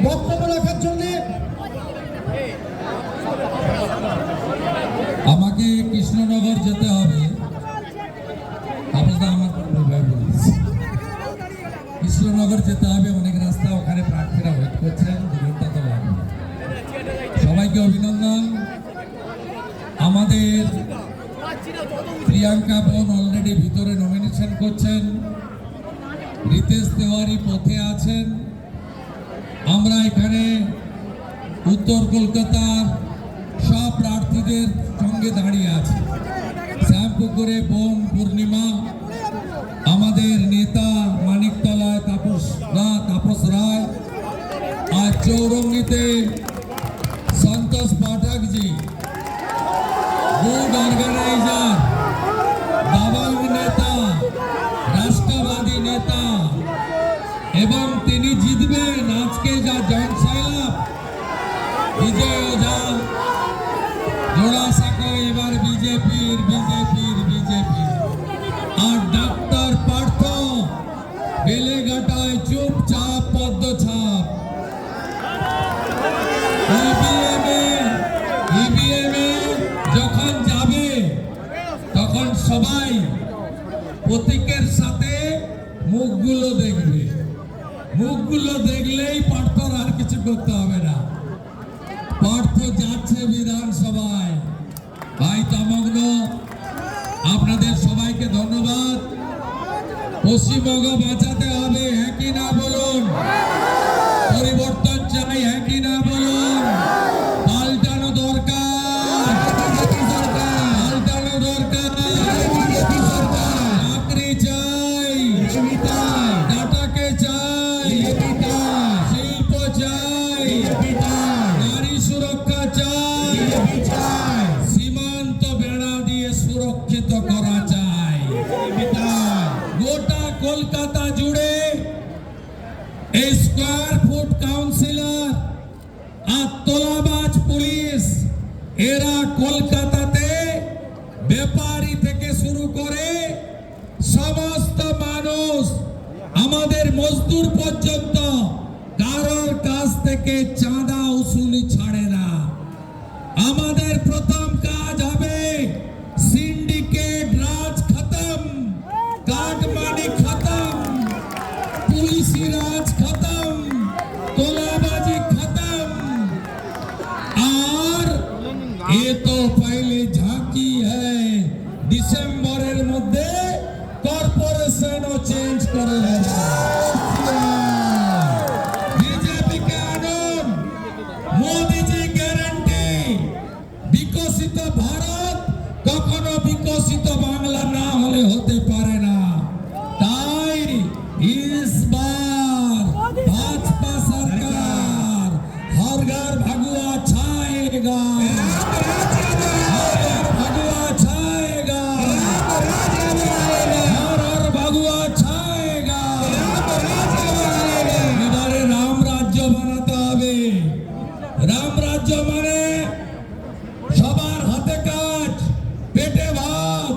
বক্তব্য রাখার জন্য আমাকে কৃষ্ণনগর যেতে হবে। কৃষ্ণনগর যেতে হবে, অনেক রাস্তা, ওখানে প্রার্থীরা ওয়েট করছেন, 2 ঘন্টা তো লাগবে। সবাইকে অভিনন্দন। আমাদের প্রিয়াঙ্কা বোন অলরেডি ভিতরে নমিনেশন করছেন, রিতেশ তেওয়ারি পথে আছেন। আমরা এখানে উত্তর কলকাতার সব প্রার্থীদের সঙ্গে দাঁড়িয়ে আছি। শ্যামপুকুরে বোন পূর্ণিমা, আমাদের নেতা মানিকতলায় তাপস রায়, আর চৌরঙ্গিতে সন্তোষ পাঠকজি, গুড অর্গানাইজার, দাবাং নেতা, রাষ্ট্রবাদী নেতা, এবং তিনি জিতবেন। আজকে যা জনসাইলাপ বিজয় ওঝা জোড়াসাঁকো এবার বিজেপির। আর ডাক্তার পার্থ বেলেঘাটায় চুপচাপ পদ্মছাপ। ইভিএমে যখন যাবে তখন সবাই প্রতীকের সাথে মুখগুলো দেখবে, মুখগুলো দেখলেই পার্থর আর কিছু করতে হবে না। পার্থ যাচ্ছে বিধানসভায়। ভাই তমগ্ন, আপনাদের সবাইকে ধন্যবাদ। পশ্চিমবঙ্গ বাঁচাতে হবে, হ্যাঁ কি না বলুন? পরিবর্তন চাই, হ্যাঁ কি না বলুন? পাল্টানো দরকার, পাল্টানো দরকার। চাকরি চাই, টাটাকে চাই, শিল্প চাই, নারী সুরক্ষা চাই, সীমান্ত বেড়া দিয়ে সুরক্ষিত করা চাই। গোটা কলকাতা জুড়ে এই স্কোয়ার ফুট কাউন্সিলর আর তোলাবাজ পুলিশ, এরা কলকাতাতে ব্যাপারী থেকে শুরু করে সমস্ত মানুষ, আমাদের মজদুর পর্যন্ত কারোর কাছ থেকে চাঁদা উসুলি ছাড়ে না। আমাদের প্রথম কাজ হবে সিন্ডিকেট রাজ খতম, কাটমানি খতম, পুলিশি রাজ খতম, তোলাবাজি খতম। और ये तो पहले झांकी है, ডিসেম্বরের মধ্যে কর্পোরেশনও চেঞ্জ করে দেবে। বিজেপিকে আনুন, মোদিজি গ্যারান্টি। বিকশিত ভারত কখনো বিকশিত বাংলা না হলে হতে পারে না। তাই इस बार भाजपा सरकार हर घर भगवा छाएगा, हर भगवा छाएगा, हर भगवा छाएगा। এবারে রাম রাজ্য বানাতে হবে। রাম রাজ্য মানে সবার হাতে কাজ, পেটে ভাত,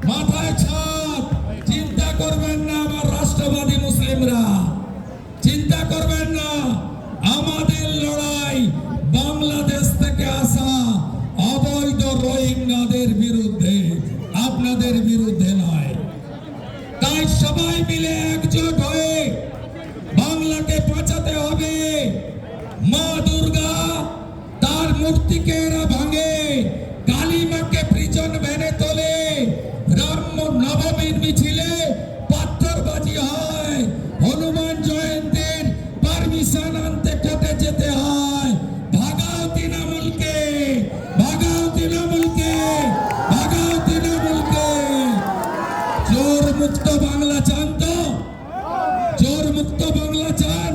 মাথায় ছাদ। চিন্তা করবেন না আমার রাষ্ট্রবাদী মুসলিমরা, চিন্তা করবেন না। আমাদের লড়াই বাংলাদেশ থেকে আসা অবৈধ রোহিঙ্গাদের বিরুদ্ধে, আপনাদের বিরুদ্ধে নয়। তাই সবাই মিলে একজোট হয়ে বাংলাকে বাঁচাতে হবে। মা দুর্গা তার মূর্তিকে এরা ভাঙে, কালী মাকে প্রিজন ভ্যানে তোলে, রাম নবমীর মিছিলে পাথরবাজি হয়, হনুমান জয়ন্তীর পারমিশন আনতে কোর্টে যেতে হয়। ভাগাও তৃণমূলকে, ভাগাও তৃণমূলকে, ভাগাও তৃণমূলকে। চোর মুক্ত বাংলা চান তো? চোর মুক্ত বাংলা চান?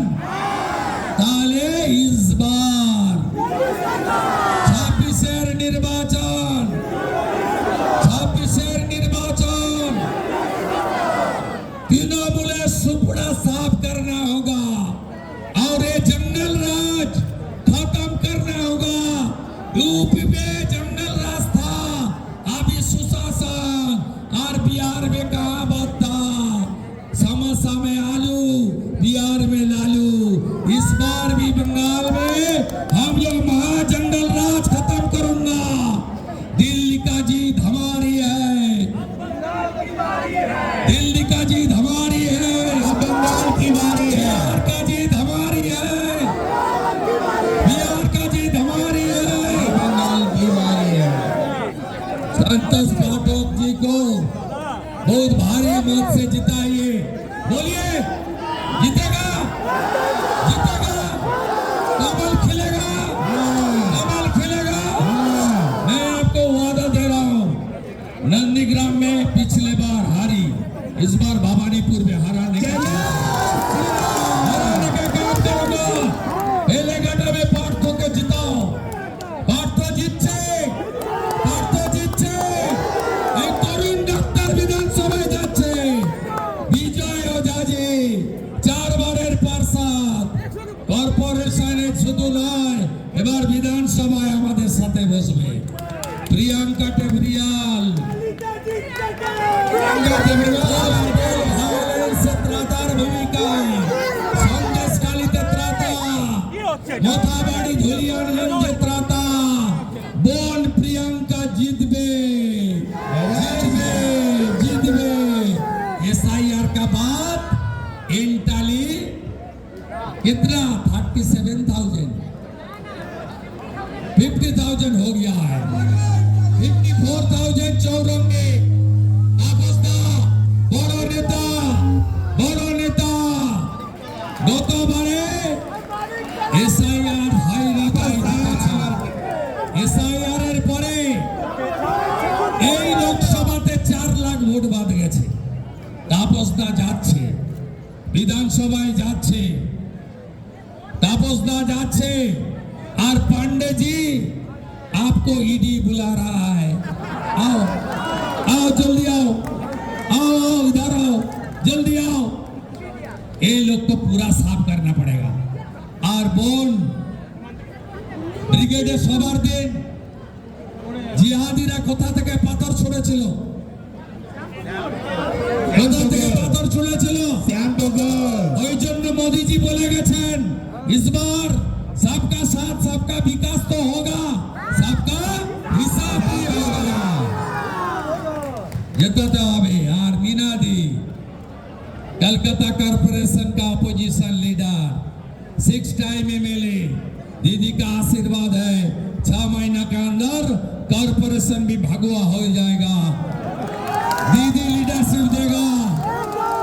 তাহলে ইসবার 26-এর নির্বাচন, 26-এর নির্বাচন तृणमूल सुपड़ा साफ करना होगा और ये जंगल राज खत्म करना होगा। यूपी में जंगल राज था, अभी सुशासन, और बिहार में कहाँ बात था? समोसा में आलू, बिहार में लालू। इस बार बार भी बंगाल में हम लोग महाजंगल राज खत्म करूंगा। दिल्ली का जीत हमारी है, दिल्ली का जीत हमारी है, बंगाल की बारी है, बिहार का जीत हमारी है, बिहार का जीत हमारी है, बंगाल की बारी है। संतोष पाठक जी को बहुत भारी मत से जिताइए। बोलिए, जीतेगा, जीतेगा, कमल खिलेगा, कमल खिलेगा। मैं आपको वादा दे रहा हूँ, नंदीग्राम में पिछले बार हारी, इस बार भवानीपुर में हराने का काम करूंगा। बेलेघाटा में पार्थो को जिताओ, पार्थो जीतছে, पार्थो जीतছে। एक तरुण ডাক্তার বিধানসভায় যাচ্ছে, বিজয় ওঝাজি 4 বারের পার্ষদ, কর্পোরেশনে শুধু নয় এবার বিধানসভায় আমাদের সাথে বসবে। প্রিয়াঙ্কা টেবরিয়াল, প্রিয়াঙ্কা টেবরিয়াল ভায়োলেন্সে ত্রাতার ভূমিকায়, সন্দেশখালীতে ত্রাতা, মথাবাড়ি ধুলিয়ানগঞ্জে ত্রাতা, বোন প্রিয়াঙ্কা জিতবে, জিতবে, জিতবে। एसआईआर का बात इंटाली कितना 37,000 50,000 हो गया है, 54,000 चौरंगी। आपसदा बड़ो नेता, बड़ो नेता গতবারে এসআইআর এসআইআর এর পরে এই লোকসভাতে 4 লাখ ভোট বাদ গেছে। তাপসদা যাচ্ছে, বিধানসভায় যাচ্ছে, तापसदा जाच्छे। और पांडे जी आपको ईडी बुला रहा है, आओ आओ जल्दी आओ, आओ आओ इधर आओ, जल्दी आओ। ये लोग को पूरा साफ करना पड़ेगा। और बोन ब्रिगेडे सवार दिन जिहादीरा कोथा থেকে পাথর ছুঁড়েছিল, কোথা থেকে পাথর ছুঁড়েছিল ওই জন্য মোদিজি বলে গেছেন इस बार सबका साथ सबका विकास तो होगा, सबका हिसाब भी होगा। जिताते হবে। আর मीनादी कलकत्ता कॉर्पोरेशन का अपोजिशन लीडर, 6 टाइम एमएलए, दीदी का आशीर्वाद है 6 महीना के अंदर कॉर्पोरेशन भी भगवा हो जाएगा। दीदी लीडरशिप देगा,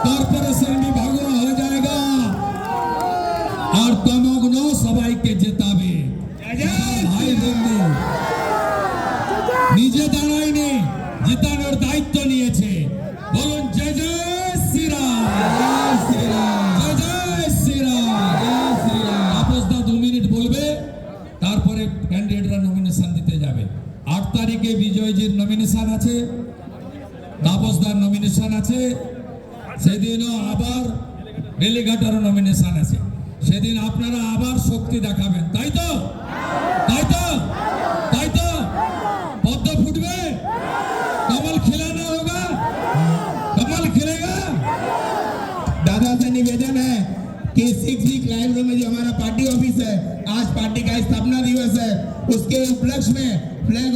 कॉर्पोरेशन भी भगवा हो जाएगा। और तमग्न सबाई के जिताबे भाई बंधु নিজে দাঁড়ায়নি, জিতানোর দায়িত্ব নিয়েছে। বলুন জয় জয় শ্রীরাম, জয় শ্রীরাম, জয় জয় শ্রীরাম, জয় শ্রীরাম। তাপসদা 2 মিনিট বলবে, তারপরে ক্যান্ডিডেটরা নমিনেশন দিতে যাবে। 8 তারিখে বিজয়জির নমিনেশন আছে, তাপসদার নমিনেশন আছে, সেদিনও আবার বেলেঘাটারও নমিনেশন আছে। সেদিন আপনারা আবার শক্তি দেখাবেন, তাই তো? তাই তো? তাই তো? পদ্ম ফুটবে, कमल खिलाना होगा, कमल खिलेगा। दादा से निवेदन है कि 6 क्राइम रूम में जो हमारा पार्टी ऑफिस है, आज पार्टी का स्थापना दिवस है, उसके उपलक्ष्य में फ्लैग